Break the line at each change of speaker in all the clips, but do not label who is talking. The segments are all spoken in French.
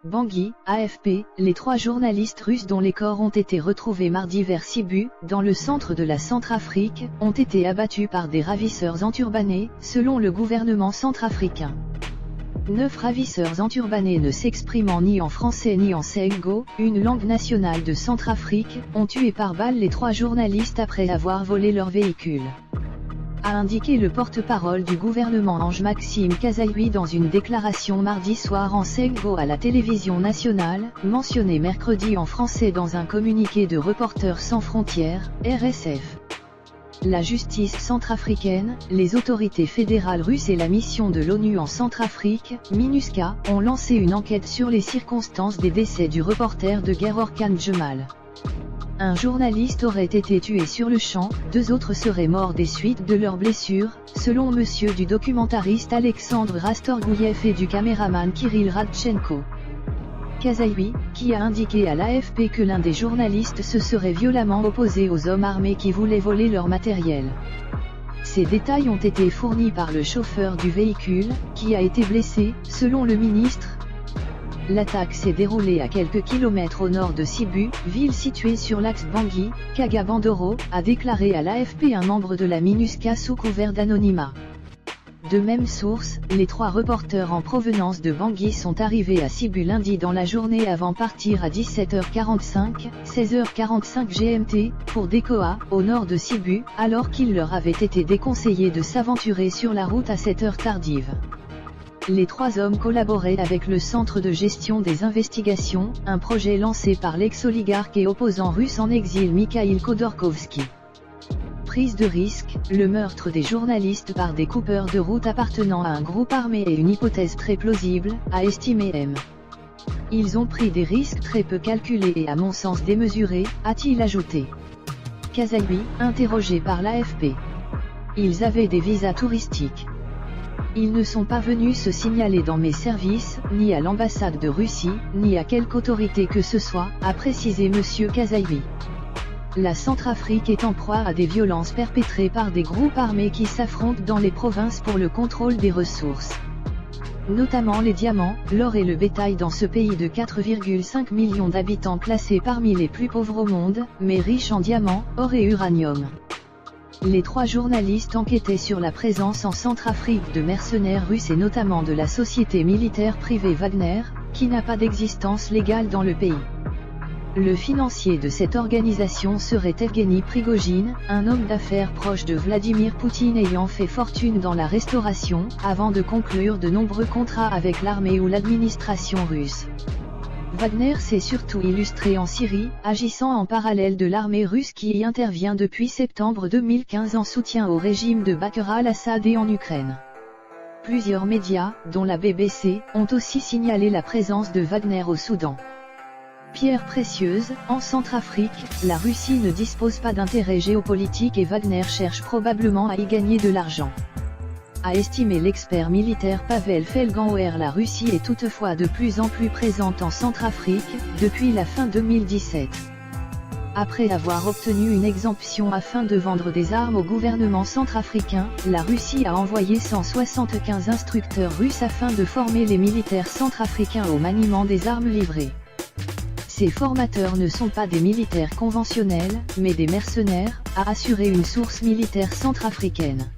Bangui, AFP, les 3 journalistes russes dont les corps ont été retrouvés mardi vers Sibu, dans le centre de la Centrafrique, ont été abattus par des ravisseurs enturbanés, selon le gouvernement centrafricain. 9 ravisseurs enturbanés ne s'exprimant ni en français ni en Sengo, une langue nationale de Centrafrique, ont tué par balle les 3 journalistes après avoir volé leur véhicule, a indiqué le porte-parole du gouvernement Ange-Maxime Kasaïwi dans une déclaration mardi soir en Sengo à la télévision nationale, mentionnée mercredi en français dans un communiqué de Reporters sans frontières, RSF. La justice centrafricaine, les autorités fédérales russes et la mission de l'ONU en Centrafrique, MINUSCA, ont lancé une enquête sur les circonstances des décès du reporter de guerre Orkan Jemal. Un journaliste aurait été tué sur le champ, 2 autres seraient morts des suites de leurs blessures, selon monsieur du documentariste Alexandre Rastorgouyev et du caméraman Kirill Radchenko. Kasaïwi, qui a indiqué à l'AFP que l'un des journalistes se serait violemment opposé aux hommes armés qui voulaient voler leur matériel. Ces détails ont été fournis par le chauffeur du véhicule, qui a été blessé, selon le ministre. L'attaque s'est déroulée à quelques kilomètres au nord de Sibu, ville située sur l'axe Bangui, Kaga-Bandoro, a déclaré à l'AFP un membre de la MINUSCA sous couvert d'anonymat. De même source, les 3 reporters en provenance de Bangui sont arrivés à Sibu lundi dans la journée avant partir à 17h45, 16h45 GMT, pour Dekoa, au nord de Sibu, alors qu'il leur avait été déconseillé de s'aventurer sur la route à cette heure tardive. Les 3 hommes collaboraient avec le Centre de gestion des investigations, un projet lancé par l'ex-oligarque et opposant russe en exil Mikhail Khodorkovsky. Prise de risque, le meurtre des journalistes par des coupeurs de route appartenant à un groupe armé est une hypothèse très plausible, a estimé M. Ils ont pris des risques très peu calculés et à mon sens démesurés, a-t-il ajouté. Kasaïwi, interrogé par l'AFP. Ils avaient des visas touristiques. Ils ne sont pas venus se signaler dans mes services, ni à l'ambassade de Russie, ni à quelque autorité que ce soit, a précisé M. Kasaïwi. La Centrafrique est en proie à des violences perpétrées par des groupes armés qui s'affrontent dans les provinces pour le contrôle des ressources, notamment les diamants, l'or et le bétail dans ce pays de 4,5 millions d'habitants classé parmi les plus pauvres au monde, mais riche en diamants, or et uranium. Les 3 journalistes enquêtaient sur la présence en Centrafrique de mercenaires russes et notamment de la société militaire privée Wagner, qui n'a pas d'existence légale dans le pays. Le financier de cette organisation serait Evgeny Prigojine, un homme d'affaires proche de Vladimir Poutine ayant fait fortune dans la restauration, avant de conclure de nombreux contrats avec l'armée ou l'administration russe. Wagner s'est surtout illustré en Syrie, agissant en parallèle de l'armée russe qui y intervient depuis septembre 2015 en soutien au régime de Bachar al-Assad et en Ukraine. Plusieurs médias, dont la BBC, ont aussi signalé la présence de Wagner au Soudan. Pierres précieuses, en Centrafrique, la Russie ne dispose pas d'intérêt géopolitique et Wagner cherche probablement à y gagner de l'argent, a estimé l'expert militaire Pavel Felgenauer. La Russie est toutefois de plus en plus présente en Centrafrique, depuis la fin 2017. Après avoir obtenu une exemption afin de vendre des armes au gouvernement centrafricain, la Russie a envoyé 175 instructeurs russes afin de former les militaires centrafricains au maniement des armes livrées. Ces formateurs ne sont pas des militaires conventionnels, mais des mercenaires, a assuré une source militaire centrafricaine.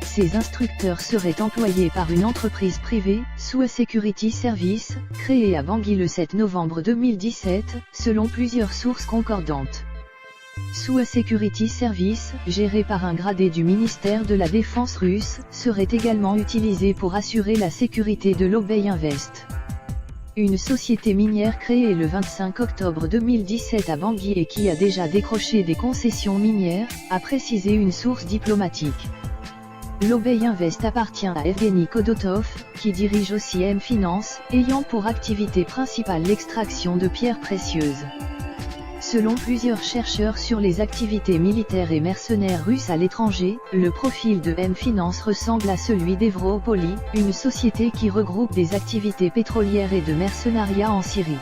Ces instructeurs seraient employés par une entreprise privée, SUA Security Service, créée à Bangui le 7 novembre 2017, selon plusieurs sources concordantes. SUA Security Service, géré par un gradé du ministère de la Défense russe, serait également utilisé pour assurer la sécurité de l'Obey Invest, une société minière créée le 25 octobre 2017 à Bangui et qui a déjà décroché des concessions minières, a précisé une source diplomatique. L'Obey Invest appartient à Evgeny Khodotov, qui dirige aussi M-Finance, ayant pour activité principale l'extraction de pierres précieuses. Selon plusieurs chercheurs sur les activités militaires et mercenaires russes à l'étranger, le profil de M-Finance ressemble à celui d'Evropoli, une société qui regroupe des activités pétrolières et de mercenariat en Syrie.